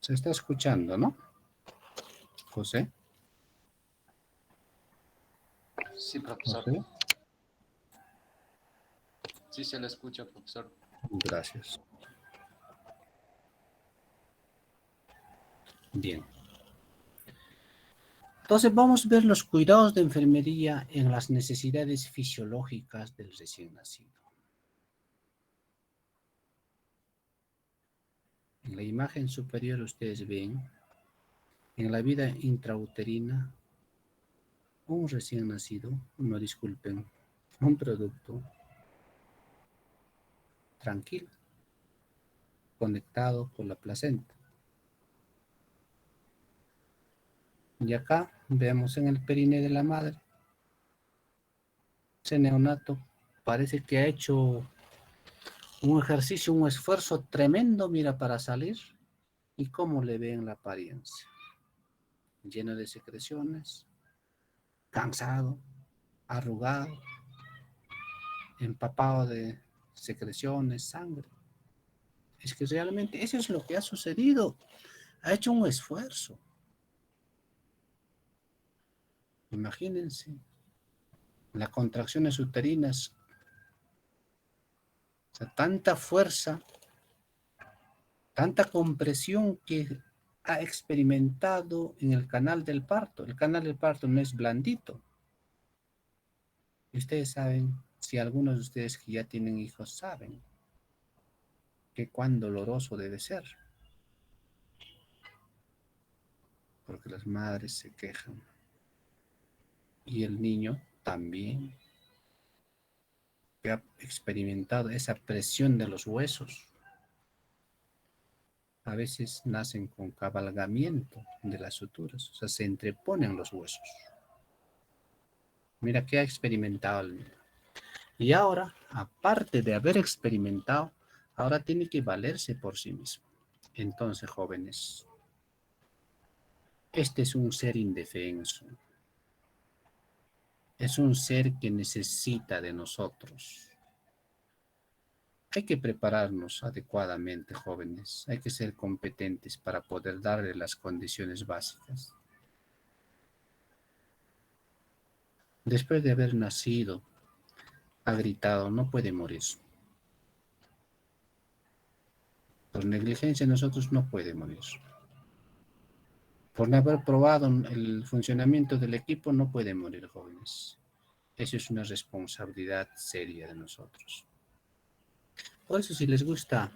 Se está escuchando, ¿no? José. Sí, profesor. José. Sí se le escucha, profesor. Gracias. Bien. Entonces vamos a ver los cuidados de enfermería en las necesidades fisiológicas del recién nacido. En la imagen superior ustedes ven, en la vida intrauterina, un recién nacido, no disculpen, un producto tranquilo, conectado con la placenta. Y acá vemos en el perine de la madre, ese neonato parece que ha hecho un ejercicio, un esfuerzo tremendo, mira, para salir. ¿Y cómo le ven la apariencia? Lleno de secreciones, cansado, arrugado, empapado de secreciones, sangre. Es que realmente eso es lo que ha sucedido. Ha hecho un esfuerzo. Imagínense, las contracciones uterinas, o sea, tanta fuerza, tanta compresión que ha experimentado en el canal del parto. El canal del parto no es blandito. Y ustedes saben, si algunos de ustedes que ya tienen hijos saben, que cuán doloroso debe ser. Porque las madres se quejan. Y el niño también, que ha experimentado esa presión de los huesos. A veces nacen con cabalgamiento de las suturas, o sea, se entreponen los huesos. Mira qué ha experimentado el niño. Y ahora, aparte de haber experimentado, ahora tiene que valerse por sí mismo. Entonces, jóvenes, este es un ser indefenso. Es un ser que necesita de nosotros. Hay que prepararnos adecuadamente, jóvenes. Hay que ser competentes para poder darle las condiciones básicas. Después de haber nacido, ha gritado, no puede morir. Por negligencia nosotros no puede morir. Por no haber probado el funcionamiento del equipo no puede morir, jóvenes. Eso es una responsabilidad seria de nosotros. Por eso si les gusta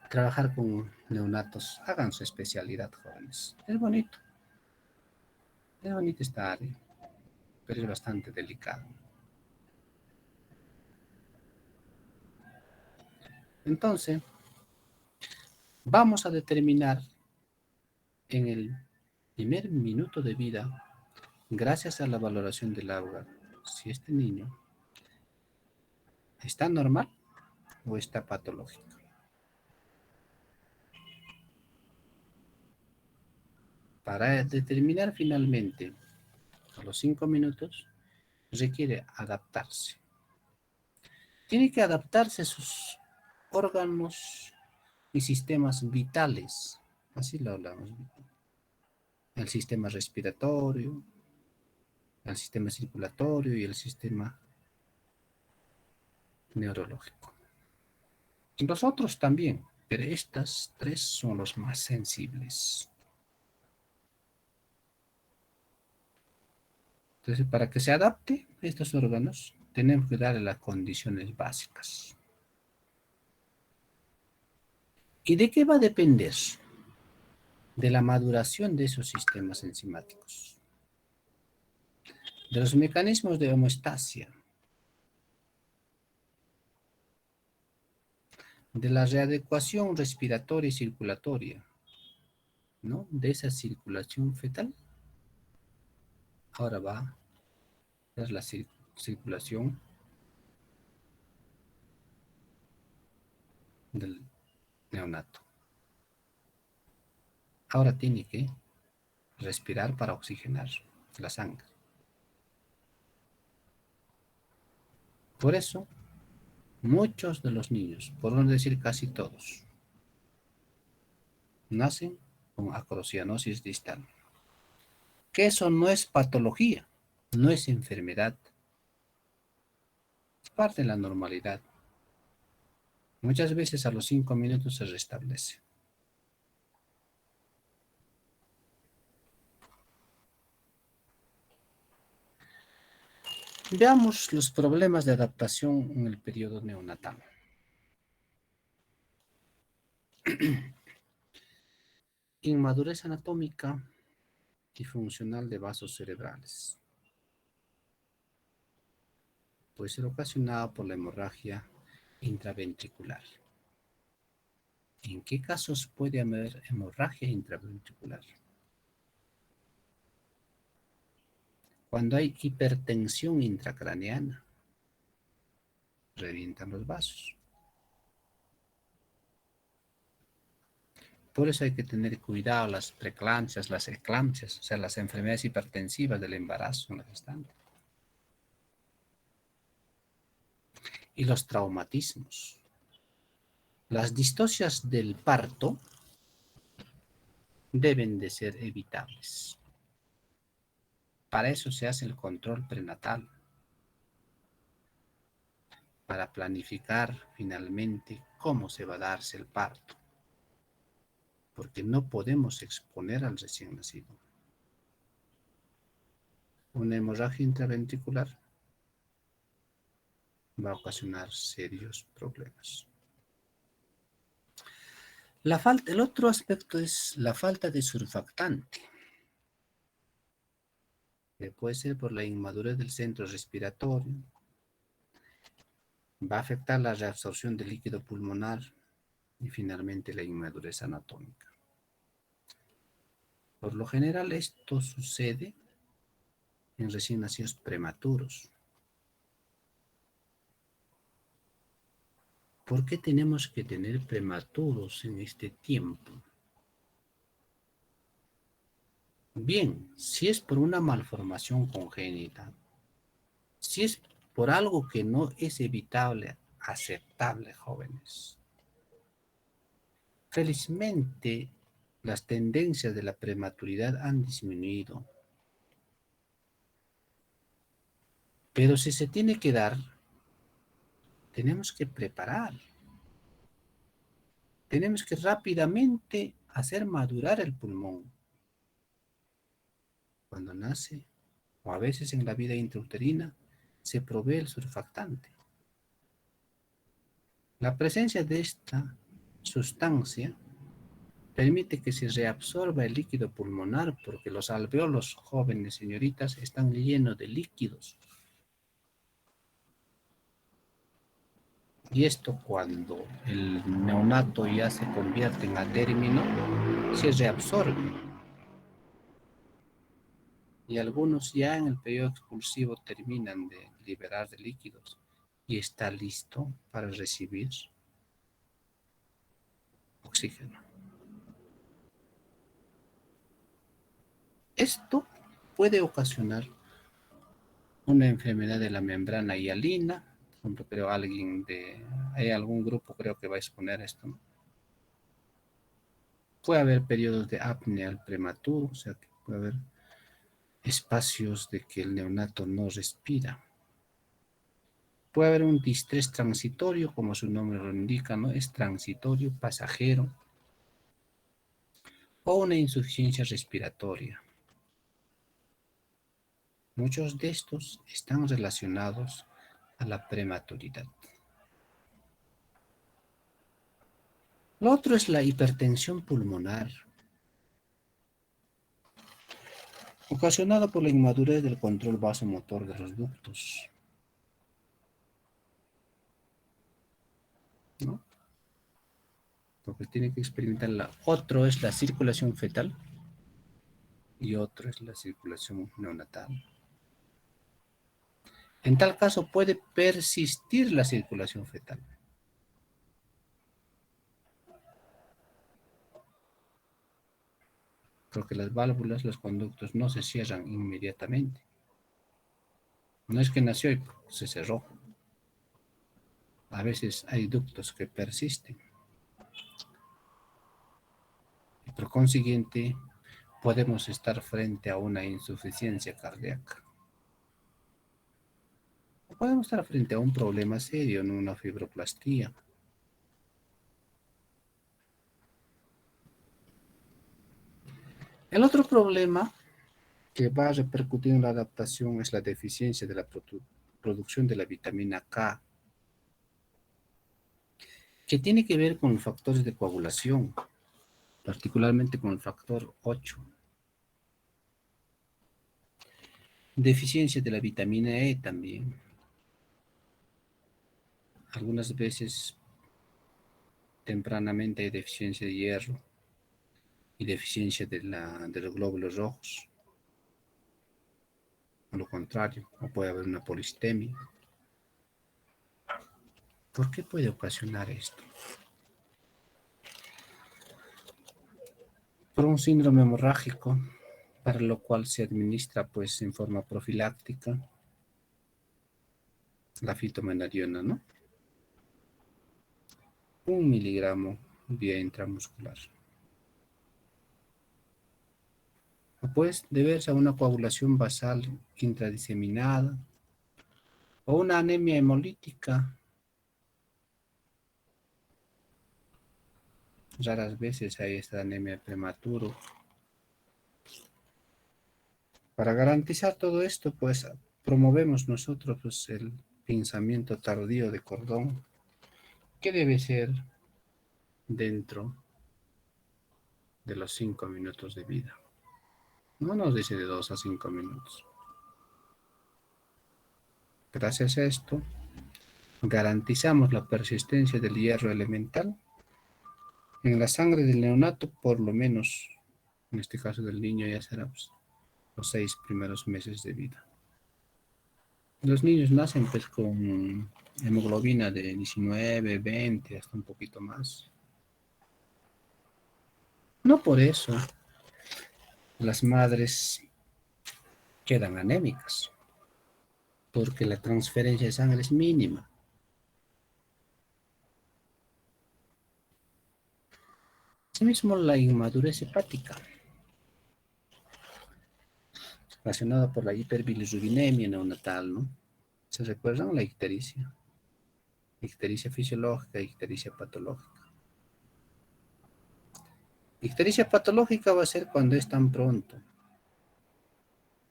trabajar con neonatos, hagan su especialidad, jóvenes. Es bonito esta área, pero es bastante delicado. Entonces, vamos a determinar en el primer minuto de vida, gracias a la valoración del aura, si este niño está normal o está patológico. Para determinar finalmente, a los 5 minutos, requiere adaptarse. Tiene que adaptarse a sus órganos y sistemas vitales. Así lo hablamos. El sistema respiratorio, el sistema circulatorio y el sistema neurológico. Los otros también, pero estas tres son los más sensibles. Entonces, para que se adapte a estos órganos, tenemos que darle las condiciones básicas. ¿Y de qué va a depender? De la maduración de esos sistemas enzimáticos, de los mecanismos de homeostasia, de la readecuación respiratoria y circulatoria, ¿no? De esa circulación fetal. Ahora va a ser la circulación del neonato. Ahora tiene que respirar para oxigenar la sangre. Por eso, muchos de los niños, por no decir casi todos, nacen con acrocianosis distal. Que eso no es patología, no es enfermedad, es parte de la normalidad. Muchas veces a los 5 minutos se restablece. Veamos los problemas de adaptación en el periodo neonatal. Inmadurez anatómica y funcional de vasos cerebrales. Puede ser ocasionada por la hemorragia intraventricular. ¿En qué casos puede haber hemorragia intraventricular? Cuando hay hipertensión intracraneana, revientan los vasos. Por eso hay que tener cuidado las preeclampsias, las eclampsias, o sea, las enfermedades hipertensivas del embarazo en la gestante. Y los traumatismos. Las distocias del parto deben de ser evitables. Para eso se hace el control prenatal, para planificar finalmente cómo se va a darse el parto, porque no podemos exponer al recién nacido. Una hemorragia intraventricular va a ocasionar serios problemas. El otro aspecto es la falta de surfactante, que puede ser por la inmadurez del centro respiratorio, va a afectar la reabsorción del líquido pulmonar y finalmente la inmadurez anatómica. Por lo general esto sucede en recién nacidos prematuros. ¿Por qué tenemos que tener prematuros en este tiempo? Bien, si es por una malformación congénita, si es por algo que no es evitable, aceptable, jóvenes. Felizmente, las tendencias de la prematuridad han disminuido. Pero si se tiene que dar, tenemos que preparar. Tenemos que rápidamente hacer madurar el pulmón. Cuando nace, o a veces en la vida intrauterina, se provee el surfactante. La presencia de esta sustancia permite que se reabsorba el líquido pulmonar porque los alveolos, jóvenes señoritas, están llenos de líquidos. Y esto cuando el neonato ya se convierte en adérmino, se reabsorbe. Y algunos ya en el periodo expulsivo terminan de liberar de líquidos y está listo para recibir oxígeno. Esto puede ocasionar una enfermedad de la membrana hialina. Por ejemplo, creo hay algún grupo creo que va a exponer esto, ¿no? Puede haber periodos de apnea al prematuro, o sea que puede haber espacios de que el neonato no respira. Puede haber un distrés transitorio, como su nombre lo indica, ¿no? Es transitorio, pasajero, o una insuficiencia respiratoria. Muchos de estos están relacionados a la prematuridad. Lo otro es la hipertensión pulmonar, ocasionada por la inmadurez del control vasomotor de los ductos, ¿no? Porque tiene que experimentar otro es la circulación fetal y otro es la circulación neonatal. En tal caso puede persistir la circulación fetal. Porque las válvulas, los conductos no se cierran inmediatamente. No es que nació y se cerró. A veces hay ductos que persisten. Y por consiguiente, podemos estar frente a una insuficiencia cardíaca. O podemos estar frente a un problema serio, en una fibroplastía. El otro problema que va a repercutir en la adaptación es la deficiencia de la producción de la vitamina K, que tiene que ver con los factores de coagulación, particularmente con el factor 8. Deficiencia de la vitamina E también. Algunas veces tempranamente hay deficiencia de hierro y deficiencia de los glóbulos rojos. O lo contrario, o puede haber una polistemia. ¿Por qué puede ocasionar esto? Por un síndrome hemorrágico, para lo cual se administra pues en forma profiláctica la fitomenariona, ¿no? 1 miligramo vía intramuscular. O puede deberse a una coagulación basal intradiseminada o una anemia hemolítica. Raras veces hay esta anemia prematuro. Para garantizar todo esto, pues promovemos nosotros pues, el pinzamiento tardío de cordón, que debe ser dentro de los 5 minutos de vida. No nos dice de 2 a 5 minutos. Gracias a esto, garantizamos la persistencia del hierro elemental en la sangre del neonato, por lo menos, en este caso del niño ya será pues, los 6 primeros meses de vida. Los niños nacen pues con hemoglobina de 19, 20, hasta un poquito más. No por eso las madres quedan anémicas, porque la transferencia de sangre es mínima. Asimismo, la inmadurez hepática, relacionada por la hiperbilirrubinemia neonatal, ¿no? ¿Se recuerdan la ictericia? Ictericia fisiológica e ictericia patológica. Ictericia patológica va a ser cuando es tan pronto.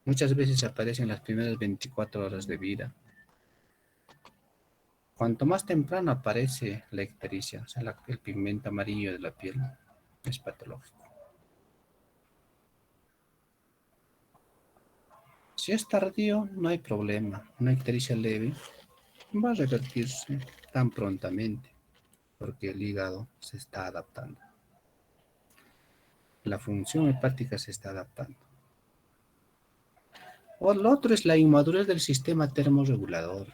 Muchas veces aparece en las primeras 24 horas de vida. Cuanto más temprano aparece la ictericia, o sea, el pigmento amarillo de la piel, es patológico. Si es tardío, no hay problema. Una ictericia leve va a revertirse tan prontamente, porque el hígado se está adaptando. La función hepática se está adaptando. O lo otro es la inmadurez del sistema termorregulador.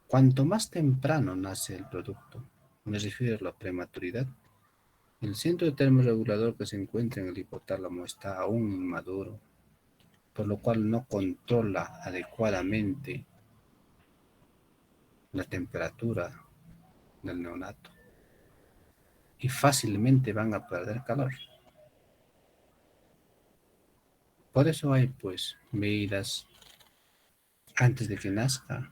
Cuanto más temprano nace el producto, me refiero a la prematuridad, el centro de termorregulador que se encuentra en el hipotálamo está aún inmaduro, por lo cual no controla adecuadamente la temperatura del neonato y fácilmente van a perder calor. Por eso hay pues medidas antes de que nazca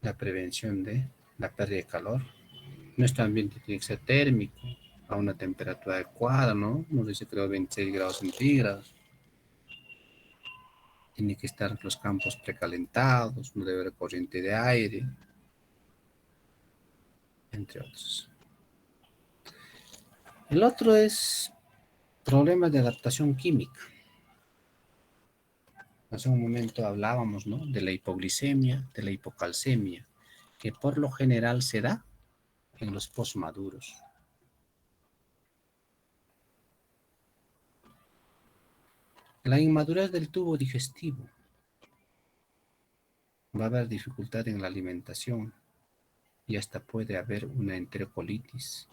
la prevención de la pérdida de calor. Nuestro ambiente tiene que ser térmico, a una temperatura adecuada, ¿no? Nos dice creo 26 grados centígrados. Tiene que estar los campos precalentados, no debe haber corriente de aire, entre otros. El otro es problemas de adaptación química. Hace un momento hablábamos, ¿no? De la hipoglicemia, de la hipocalcemia, que por lo general se da en los postmaduros. La inmadurez del tubo digestivo. Va a haber dificultad en la alimentación y hasta puede haber una enterocolitis.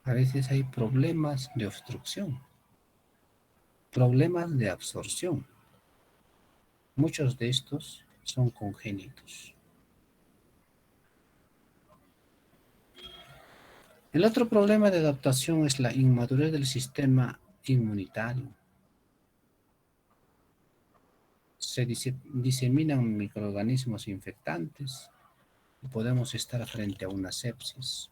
A veces hay problemas de obstrucción, problemas de absorción. Muchos de estos son congénitos. El otro problema de adaptación es la inmadurez del sistema inmunitario. Se diseminan microorganismos infectantes y podemos estar frente a una sepsis.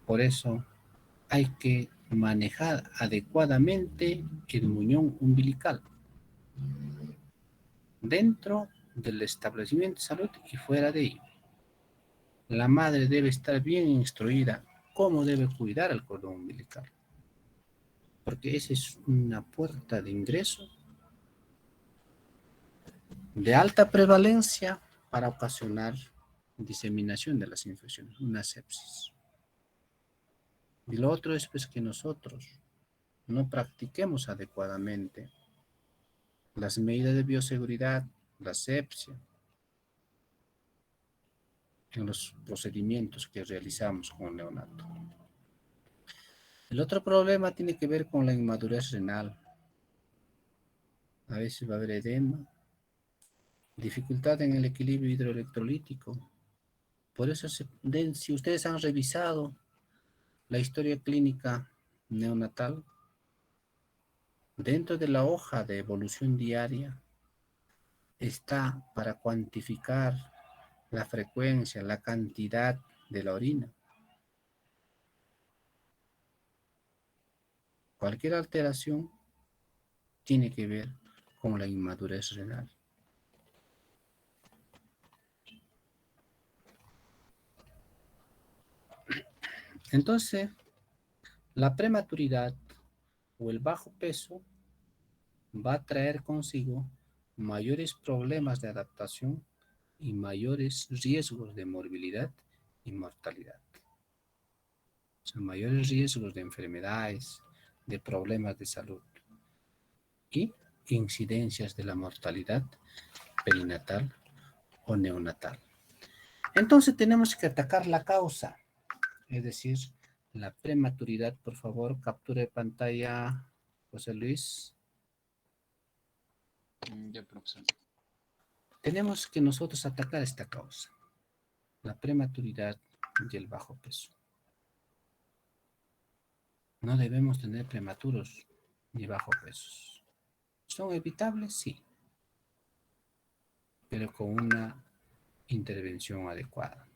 Por eso hay que manejar adecuadamente el muñón umbilical dentro del establecimiento de salud y fuera de ello. La madre debe estar bien instruida cómo debe cuidar el cordón umbilical, porque esa es una puerta de ingreso de alta prevalencia para ocasionar diseminación de las infecciones, una sepsis. Y lo otro es pues que nosotros no practiquemos adecuadamente las medidas de bioseguridad, la asepsia, en los procedimientos que realizamos con el neonato. El otro problema tiene que ver con la inmadurez renal. A veces va a haber edema, dificultad en el equilibrio hidroelectrolítico. Por eso, si ustedes han revisado la historia clínica neonatal, dentro de la hoja de evolución diaria está para cuantificar la frecuencia, la cantidad de la orina. Cualquier alteración tiene que ver con la inmadurez renal. Entonces, la prematuridad o el bajo peso va a traer consigo mayores problemas de adaptación y mayores riesgos de morbilidad y mortalidad. O sea, mayores riesgos de enfermedades, de problemas de salud y incidencias de la mortalidad perinatal o neonatal. Entonces tenemos que atacar la causa, es decir, la prematuridad. Por favor, captura de pantalla, José Luis. Ya, profesor. Tenemos que nosotros atacar esta causa, la prematuridad y el bajo peso. No debemos tener prematuros ni bajo pesos. ¿Son evitables? Sí, pero con una intervención adecuada.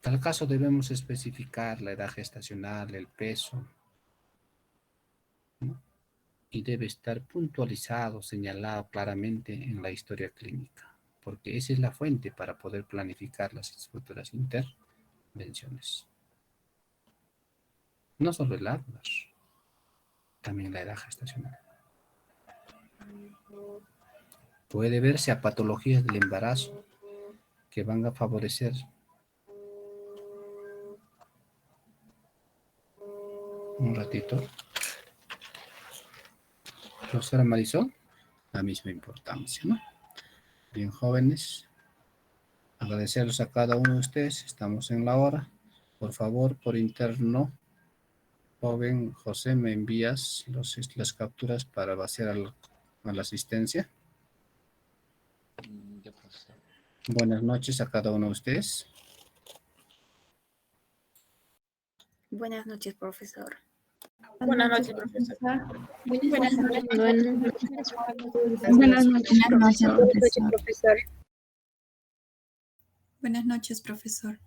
En tal caso debemos especificar la edad gestacional, el peso, ¿no? Y debe estar puntualizado, señalado claramente en la historia clínica, porque esa es la fuente para poder planificar las futuras intervenciones. No solo el ADVAR, también la edad gestacional. Puede verse a patologías del embarazo que van a favorecer. Un ratito. Profesora Marisol, la misma importancia, ¿no? Bien, jóvenes, agradecerles a cada uno de ustedes. Estamos en la hora. Por favor, por interno, joven José, me envías las capturas para vaciar a la asistencia. Ya, profesor. Buenas noches a cada uno de ustedes. Buenas noches, profesor. Buenas noches, profesor. Buenas noches. Buenas noches, profesor. Buenas noches, profesor.